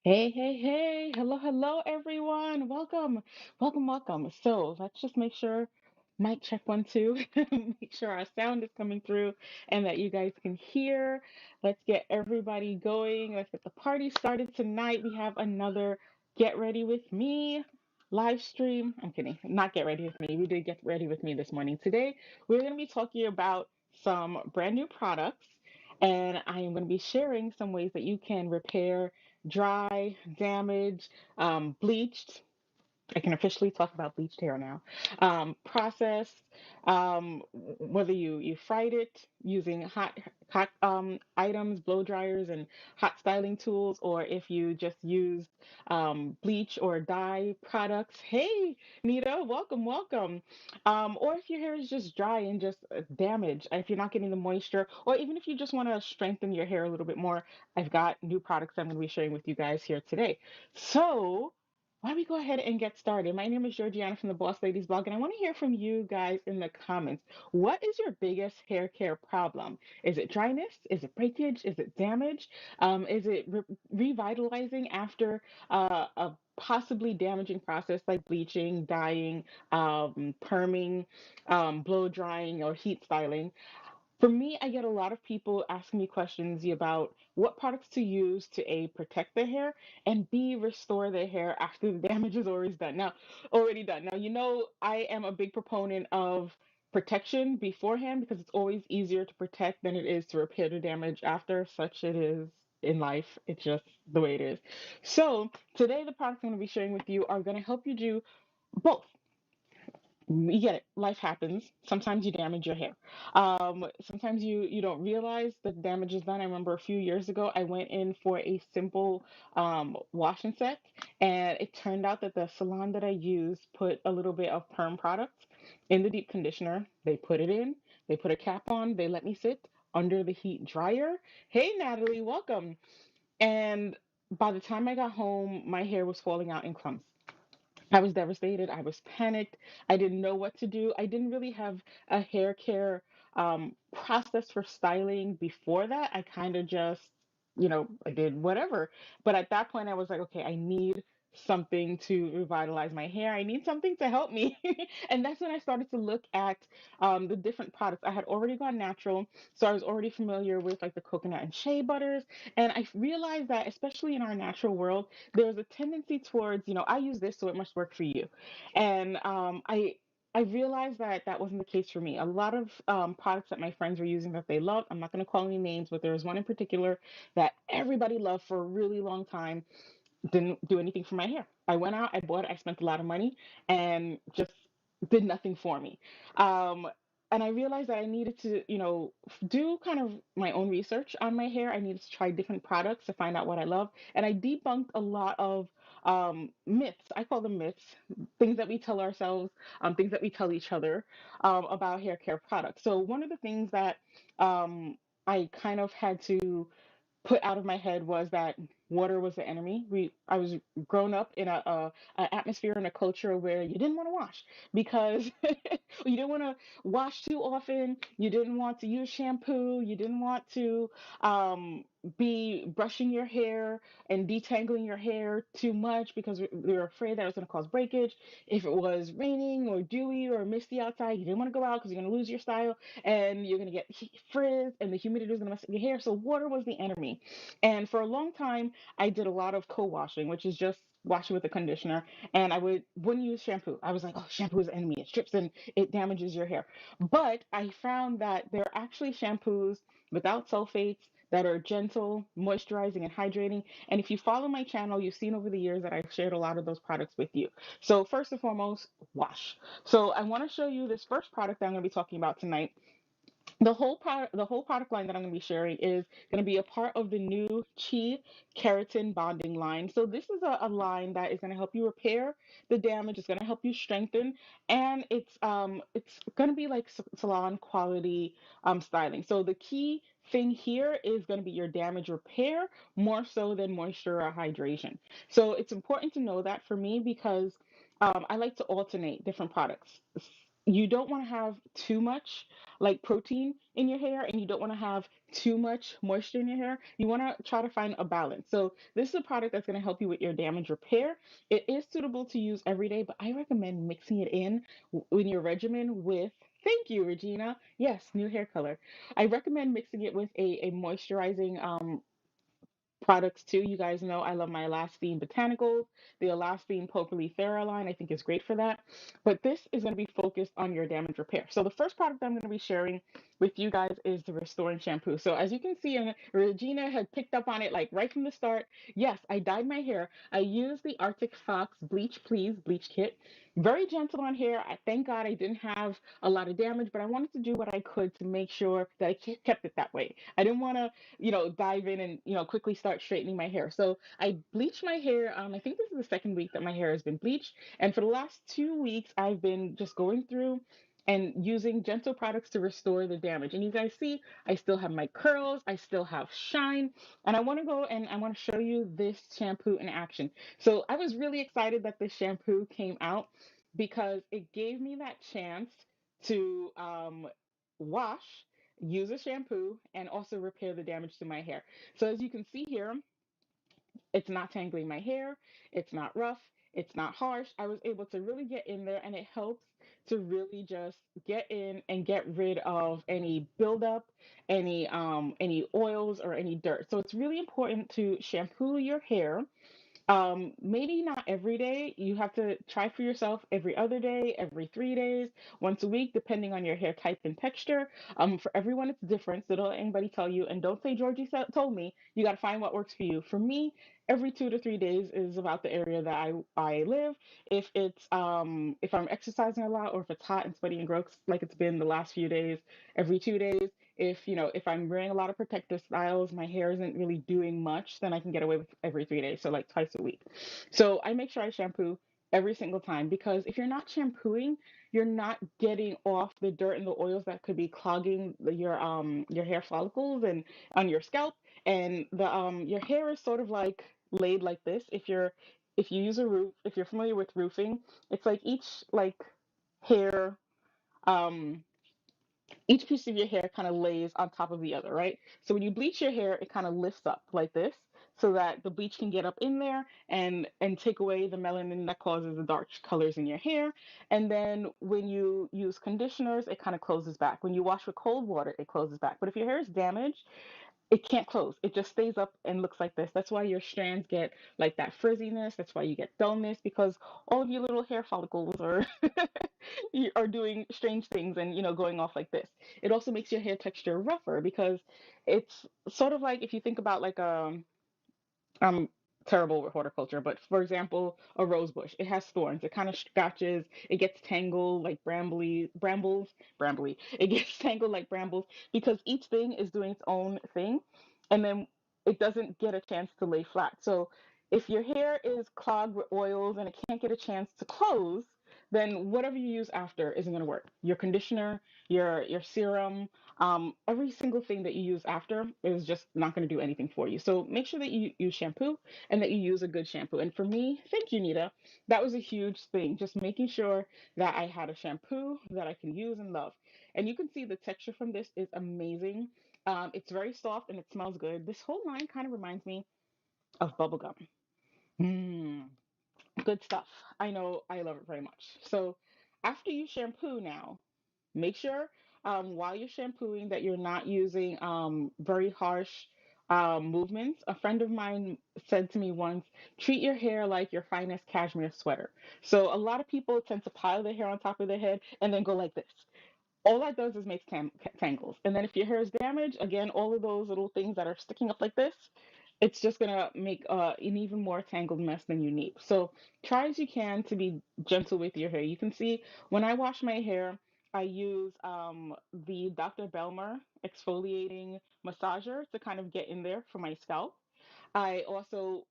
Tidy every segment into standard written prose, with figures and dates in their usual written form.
Hey, hey, hey. Hello, hello, everyone. Welcome. So let's just make sure, mic check one, two, make sure our sound is coming through and that you guys can hear. Let's get everybody going. Let's get the party started tonight. We have another Get Ready With Me live stream. I'm kidding, not Get Ready With Me. We did Get Ready With Me this morning. Today, we're going to be talking about some brand new products, and I am going to be sharing some ways that you can repair dry, damaged, bleached. I can officially talk about bleached hair now. Processed, whether you fried it using hot items, blow dryers, and hot styling tools, or if you just used bleach or dye products. Hey, Nita, welcome. Or if your hair is just dry and just damaged, if you're not getting the moisture, or even if you just want to strengthen your hair a little bit more, I've got new products I'm going to be sharing with you guys here today. So, why don't we go ahead and get started? My name is Georgiana from the Boss Ladies blog, and I want to hear from you guys in the comments. What is your biggest hair care problem? Is it dryness? Is it breakage? Is it damage? Is it revitalizing after a possibly damaging process like bleaching, dyeing, perming, blow drying, or heat styling? For me, I get a lot of people asking me questions about what products to use to A, protect their hair, and B, restore their hair after the damage is already done. Now, I am a big proponent of protection beforehand because it's always easier to protect than it is to repair the damage after, such it is in life. It's just the way it is. So today the products I'm going to be sharing with you are going to help you do both. We get it. Life happens. Sometimes you damage your hair. Sometimes you don't realize the damage is done. I remember a few years ago, I went in for a simple wash and set, and it turned out that the salon that I used put a little bit of perm product in the deep conditioner. They put it in. They put a cap on. They let me sit under the heat dryer. Hey, Natalie, welcome. And by the time I got home, my hair was falling out in clumps. I was devastated. I was panicked. I didn't know what to do. I didn't really have a hair care process for styling before that. I kind of just, I did whatever. But at that point, I was like, okay, I need something to revitalize my hair. I need something to help me. And that's when I started to look at the different products. I had already gone natural, so I was already familiar with like the coconut and shea butters. And I realized that, especially in our natural world, there's a tendency towards, I use this, so it must work for you. And I realized that that wasn't the case for me. A lot of products that my friends were using that they loved, I'm not going to call any names, but there was one in particular that everybody loved for a really long time, didn't do anything for my hair. I went out, I bought it, I spent a lot of money, and just did nothing for me. Um, and I realized that I needed to, do kind of my own research on my hair. I needed to try different products to find out what I love. And I debunked a lot of myths. I call them myths, things that we tell ourselves, things that we tell each other about hair care products. So one of the things that I kind of had to put out of my head was that water was the enemy. I was grown up in a atmosphere and a culture where you didn't want to wash because you didn't want to wash too often. You didn't want to use shampoo. You didn't want to be brushing your hair and detangling your hair too much because we were afraid that it was going to cause breakage. If it was raining or dewy or misty outside, you didn't want to go out because you're going to lose your style and you're going to get frizz and the humidity is going to mess up your hair. So water was the enemy. And for a long time, I did a lot of co-washing, which is just washing with a conditioner. And wouldn't use shampoo. I was like, oh, shampoo is the enemy. It strips and it damages your hair. But I found that there are actually shampoos without sulfates that are gentle, moisturizing, and hydrating. And if you follow my channel, you've seen over the years that I've shared a lot of those products with you. So first and foremost, wash. So I want to show you this first product that I'm going to be talking about tonight. The whole product line that I'm going to be sharing is going to be a part of the new Chi Keratin Bonding line. So this is a line that is going to help you repair the damage. It's going to help you strengthen, and it's going to be like salon quality styling. So the key thing here is going to be your damage repair more so than moisture or hydration. So it's important to know that for me because I like to alternate different products. you don't want to have too much like protein in your hair and you don't want to have too much moisture in your hair. You want to try to find a balance. So this is a product that's going to help you with your damage repair. It is suitable to use every day, but I recommend mixing it in your regimen with, thank you, Regina. Yes, new hair color. I recommend mixing it with a moisturizing products too. You guys know I love my Elastine Botanicals. The Elastine Polyphenol Thera line I think is great for that. But this is going to be focused on your damage repair. So the first product I'm going to be sharing with you guys is the Restoring Shampoo. So as you can see, and Regina had picked up on it like right from the start. Yes, I dyed my hair. I used the Arctic Fox Bleach Please Bleach Kit. Very gentle on hair. I thank God I didn't have a lot of damage, but I wanted to do what I could to make sure that I kept it that way. I didn't want to dive in and, quickly start straightening my hair. So I bleached my hair. I think this is the second week that my hair has been bleached. And for the last 2 weeks, I've been just going through and using gentle products to restore the damage. And you guys see, I still have my curls, I still have shine, and I want to go and I want to show you this shampoo in action. So I was really excited that this shampoo came out because it gave me that chance to wash, use a shampoo, and also repair the damage to my hair. So as you can see here, it's not tangling my hair, it's not rough, it's not harsh. I was able to really get in there and it helps to really just get in and get rid of any buildup, any oils or any dirt. So it's really important to shampoo your hair maybe not every day. You have to try for yourself every other day, every 3 days, once a week, depending on your hair type and texture. For everyone, it's different. So don't let anybody tell you. And don't say Georgie told me. You got to find what works for you. For me, every 2 to 3 days is about the area that I live. If I'm exercising a lot or if it's hot and sweaty and gross like it's been the last few days, every 2 days. If I'm wearing a lot of protective styles, my hair isn't really doing much, then I can get away with every 3 days, so like twice a week. So I make sure I shampoo every single time because if you're not shampooing, you're not getting off the dirt and the oils that could be clogging your hair follicles and on your scalp. And the your hair is sort of like laid like this. If you use a roof, if you're familiar with roofing, it's like hair um each piece of your hair kind of lays on top of the other, right? So when you bleach your hair, it kind of lifts up like this so that the bleach can get up in there and take away the melanin that causes the dark colors in your hair. And then when you use conditioners, it kind of closes back. When you wash with cold water, it closes back. But if your hair is damaged, it can't close. It just stays up and looks like this. That's why your strands get like that frizziness. That's why you get dullness because all of your little hair follicles are are doing strange things and going off like this. It also makes your hair texture rougher because it's sort of like if you think about like I'm terrible with horticulture, but for example, a rose bush, it has thorns. It kind of scratches, it gets tangled like brambly. It gets tangled like brambles because each thing is doing its own thing, and then it doesn't get a chance to lay flat. So if your hair is clogged with oils and it can't get a chance to close, then whatever you use after isn't going to work. Your conditioner, your serum, every single thing that you use after is just not going to do anything for you. So make sure that you use shampoo and that you use a good shampoo. And for me, thank you, Nita. That was a huge thing, just making sure that I had a shampoo that I can use and love. And you can see the texture from this is amazing. It's very soft and it smells good. This whole line kind of reminds me of bubblegum. Mm, good stuff. I know I love it very much. So after you shampoo now, make sure while you're shampooing that you're not using very harsh movements. A friend of mine said to me once, treat your hair like your finest cashmere sweater. So a lot of people tend to pile their hair on top of their head and then go like this. All that does is makes tangles. And then if your hair is damaged, again, all of those little things that are sticking up like this, it's just gonna make an even more tangled mess than you need. So try as you can to be gentle with your hair. You can see when I wash my hair, I use the Dr. Belmer exfoliating massager to kind of get in there for my scalp. I also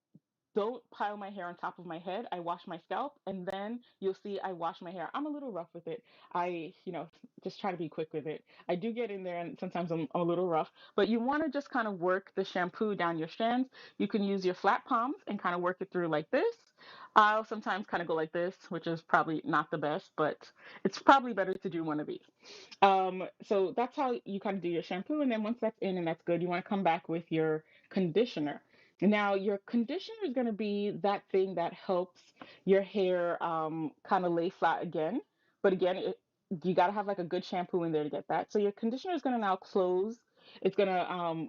don't pile my hair on top of my head. I wash my scalp and then you'll see I wash my hair. I'm a little rough with it. Just try to be quick with it. I do get in there and sometimes I'm a little rough, but you want to just kind of work the shampoo down your strands. You can use your flat palms and kind of work it through like this. I'll sometimes kind of go like this, which is probably not the best, but it's probably better to do one of these. So that's how you kind of do your shampoo. And then once that's in and that's good, you want to come back with your conditioner. Now, your conditioner is going to be that thing that helps your hair kind of lay flat again. But again, you got to have like a good shampoo in there to get that. So your conditioner is going to now close. It's going to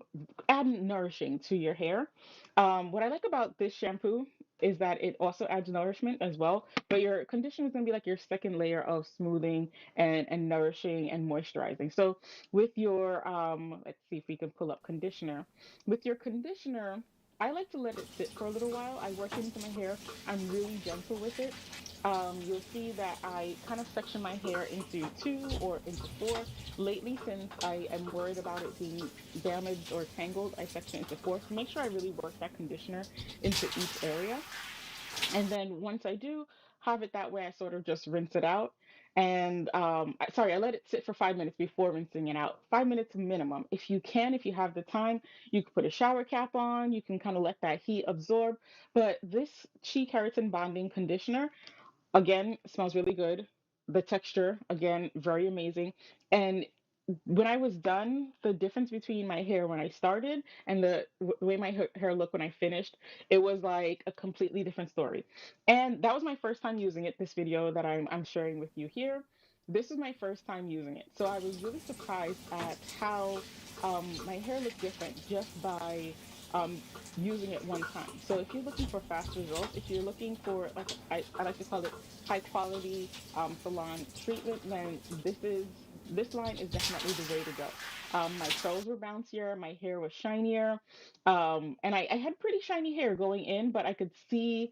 add nourishing to your hair. What I like about this shampoo is that it also adds nourishment as well. But your conditioner is going to be like your second layer of smoothing and nourishing and moisturizing. So with your let's see if we can pull up conditioner. With your conditioner, I like to let it sit for a little while. I work into my hair. I'm really gentle with it. You'll see that I kind of section my hair into two or into four. Lately, since I am worried about it being damaged or tangled, I section it into four. So make sure I really work that conditioner into each area. And then once I do have it that way, I sort of just rinse it out. And sorry, I let it sit for 5 minutes before rinsing it out. 5 minutes minimum. If you can, if you have the time, you can put a shower cap on. You can kind of let that heat absorb. But this Chi Keratin Bonding Conditioner, again, smells really good. The texture, again, very amazing. And when I was done, the difference between my hair when I started and the way my hair looked when I finished, it was like a completely different story. And that was my first time using it, this video that I'm sharing with you here. This is my first time using it. So I was really surprised at how my hair looked different just by using it one time. So if you're looking for fast results, if you're looking for like I like to call it high quality salon treatment, then this line is definitely the way to go. My curls were bouncier, my hair was shinier, and I had pretty shiny hair going in, but I could see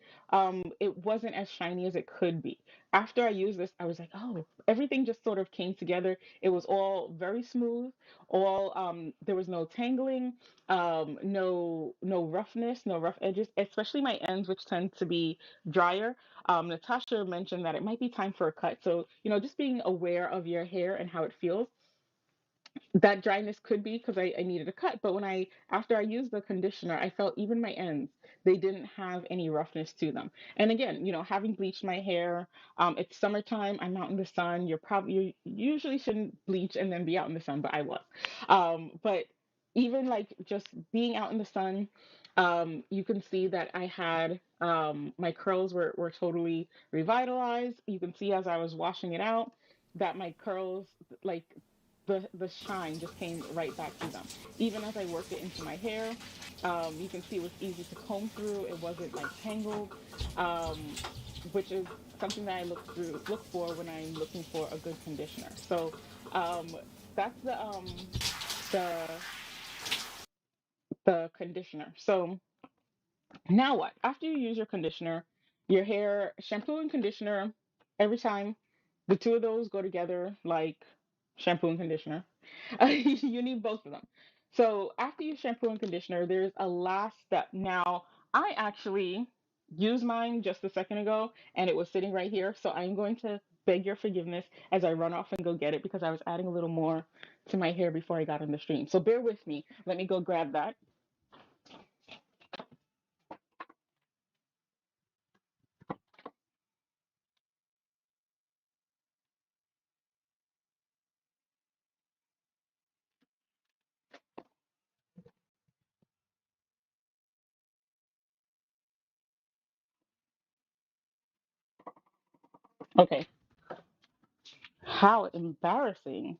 it wasn't as shiny as it could be. After I used this, I was like, oh, everything just sort of came together. It was all very smooth. All there was no tangling, no roughness, no rough edges, especially my ends, which tend to be drier. Natasha mentioned that it might be time for a cut. So, just being aware of your hair and how it feels, that dryness could be because I needed a cut. But after I used the conditioner, I felt even my ends, they didn't have any roughness to them. And again, having bleached my hair, it's summertime, I'm out in the sun. You usually shouldn't bleach and then be out in the sun, but I was. But even like just being out in the sun, you can see that I had my curls were totally revitalized. You can see as I was washing it out that my curls, like the shine just came right back to them. Even as I worked it into my hair, you can see it was easy to comb through. It wasn't like tangled, um, which is something that I look for when I'm looking for a good conditioner. So um, that's the the conditioner. So now what? After you use your conditioner, your hair, shampoo and conditioner, every time the two of those go together like shampoo and conditioner. You need both of them. So after you shampoo and conditioner, there's a last step. Now, I actually used mine just a second ago and it was sitting right here. So I'm going to beg your forgiveness as I run off and go get it because I was adding a little more to my hair before I got on the stream. So bear with me. Let me go grab that. Okay. How embarrassing.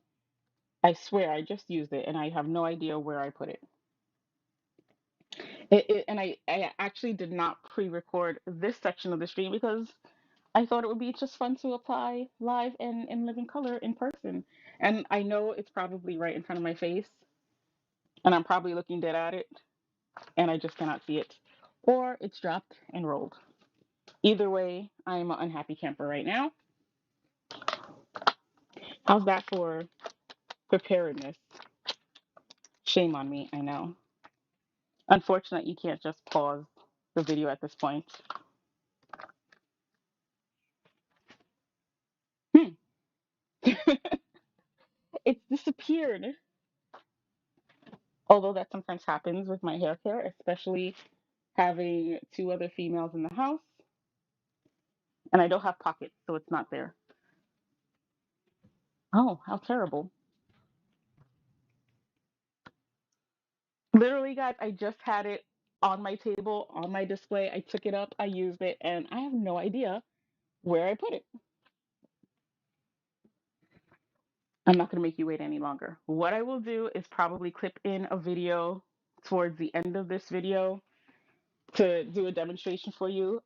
I swear I just used it and I have no idea where I put it. And I actually did not pre-record this section of the stream because I thought it would be just fun to apply live and in living color in person. And I know it's probably right in front of my face, and I'm probably looking dead at it, and I just cannot see it. Or it's dropped and rolled. Either way, I'm an unhappy camper right now. How's that for preparedness? Shame on me, I know. Unfortunately, you can't just pause the video at this point. Hmm. It's disappeared. Although that sometimes happens with my hair care, especially having two other females in the house. And I don't have pockets, so it's not there. Oh, how terrible. Literally, guys, I just had it on my table, on my display. I took it up, I used it, and I have no idea where I put it. I'm not going to make you wait any longer. What I will do is probably clip in a video towards the end of this video to do a demonstration for you.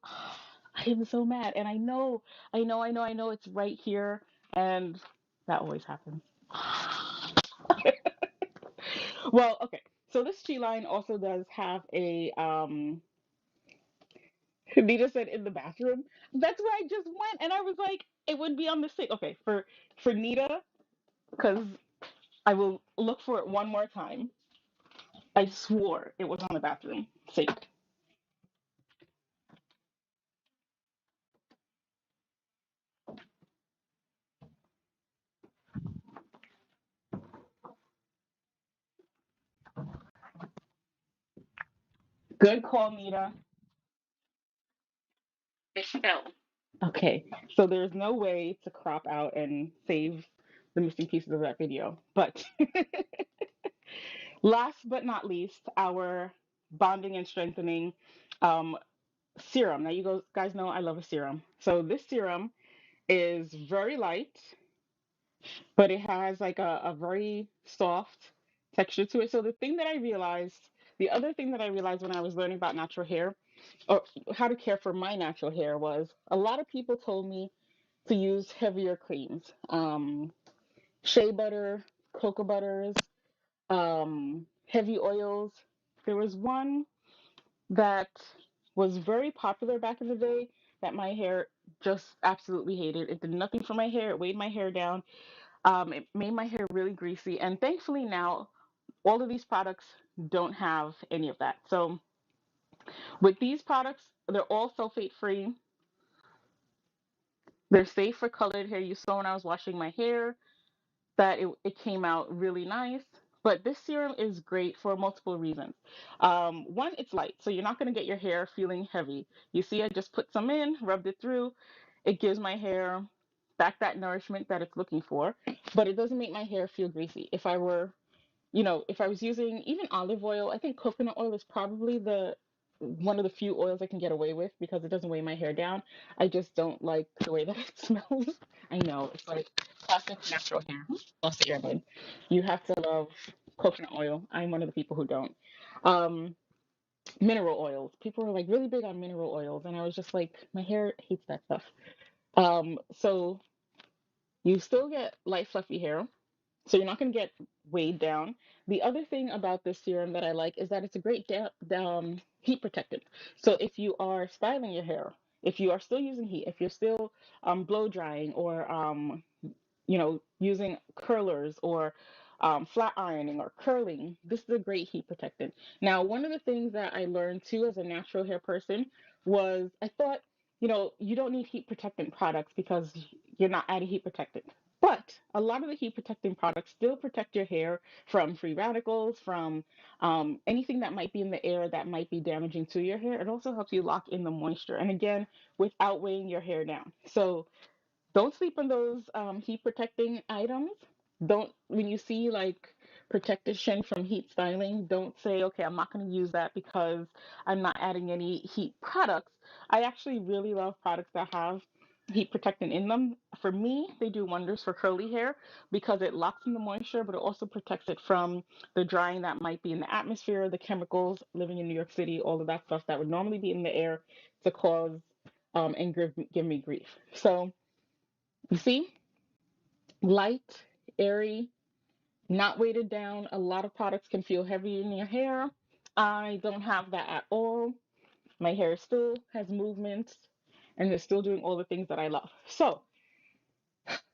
I am so mad. And I know it's right here. And that always happens. Well, okay. So this G line also does have a Nita said in the bathroom. That's where I just went and I was like, it would be on the sink. Okay, for Nita, because I will look for it one more time. I swore it was on the bathroom sink. Good call, Nita. It fell. Okay, so there's no way to crop out and save the missing pieces of that video. But last but not least, our bonding and strengthening um, serum. Now, you guys know I love a serum. So this serum is very light, but it has like a very soft texture to it. So the other thing that I realized when I was learning about natural hair or how to care for my natural hair was a lot of people told me to use heavier creams, shea butter, cocoa butters, heavy oils. There was one that was very popular back in the day that my hair just absolutely hated. It did nothing for my hair. It weighed my hair down. It made my hair really greasy. And thankfully now, all of these products don't have any of that. So with these products, they're all sulfate free. They're safe for colored hair. You saw when I was washing my hair that it came out really nice. But this serum is great for multiple reasons. One, it's light, so you're not going to get your hair feeling heavy. You see, I just put some in, rubbed it through. It gives my hair back that nourishment that it's looking for, but it doesn't make my hair feel greasy. If I was using even olive oil, I think coconut oil is probably the one of the few oils I can get away with because it doesn't weigh my hair down. I just don't like the way that it smells. I know it's like classic natural hair. Lost the earbud. You have to love coconut oil. I'm one of the people who don't. Um, Mineral oils. People are like really big on mineral oils, and I was just like, my hair hates that stuff. So you still get light, fluffy hair. So you're not going to get weighed down. The other thing about this serum that I like is that it's a great heat protectant. So if you are styling your hair, if you are still using heat, if you're still blow drying or using curlers or flat ironing or curling, this is a great heat protectant. Now, one of the things that I learned too as a natural hair person was I thought, you don't need heat protectant products because you're not adding heat protectant. But a lot of the heat protecting products still protect your hair from free radicals, from anything that might be in the air that might be damaging to your hair. It also helps you lock in the moisture. And again, without weighing your hair down. So don't sleep on those heat protecting items. Don't, when you see like protection from heat styling, don't say, okay, I'm not going to use that because I'm not adding any heat products. I actually really love products that have heat protectant in them. For me, they do wonders for curly hair because it locks in the moisture, but it also protects it from the drying that might be in the atmosphere, the chemicals, living in New York City, all of that stuff that would normally be in the air to cause and give me grief. So, you see, light, airy, not weighted down. A lot of products can feel heavy in your hair. I don't have that at all. My hair still has movement and it's still doing all the things that I love. So,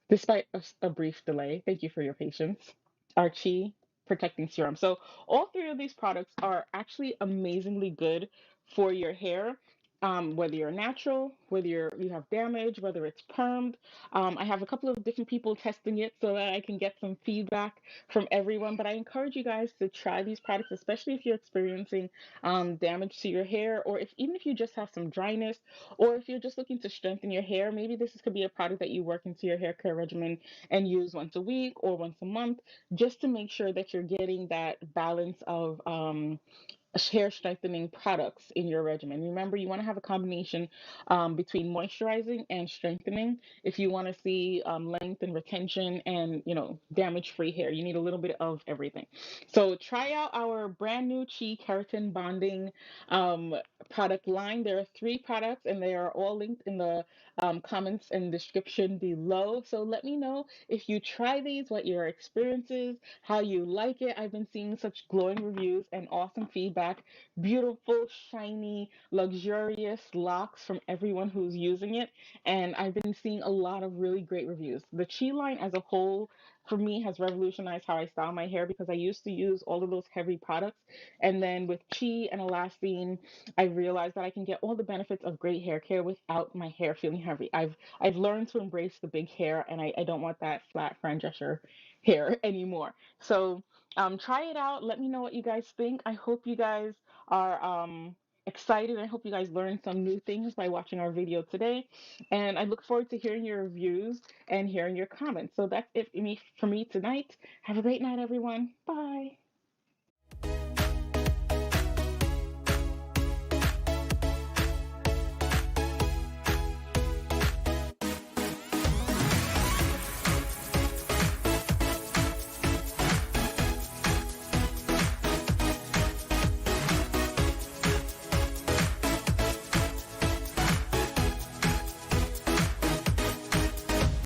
despite a brief delay, thank you for your patience. Archie Protecting Serum. So, all three of these products are actually amazingly good for your hair. whether you're natural, whether you have damage, whether it's permed. I have a couple of different people testing it so that I can get some feedback from everyone. But I encourage you guys to try these products, especially if you're experiencing damage to your hair, or if even if you just have some dryness, or if you're just looking to strengthen your hair. Maybe could be a product that you work into your hair care regimen and use once a week or once a month, just to make sure that you're getting that balance of hair strengthening products in your regimen. Remember, you want to have a combination between moisturizing and strengthening. If you want to see length and retention and damage-free hair, you need a little bit of everything. So try out our brand new Chi Keratin Bonding um, product line. There are three products, and they are all linked in the comments and description below. So let me know if you try these, what your experience is, how you like it. I've been seeing such glowing reviews and awesome feedback. Beautiful, shiny, luxurious locks from everyone who's using it. And I've been seeing a lot of really great reviews. The Chi line as a whole, for me, has revolutionized how I style my hair because I used to use all of those heavy products. And then with Chi and Elastine, I realized that I can get all the benefits of great hair care without my hair feeling heavy. I've learned to embrace the big hair, and I don't want that flat Fran Drescher hair anymore. So try it out. Let me know what you guys think. I hope you guys are excited. I hope you guys learned some new things by watching our video today. And I look forward to hearing your reviews and hearing your comments. So that's it for me tonight. Have a great night, everyone. Bye.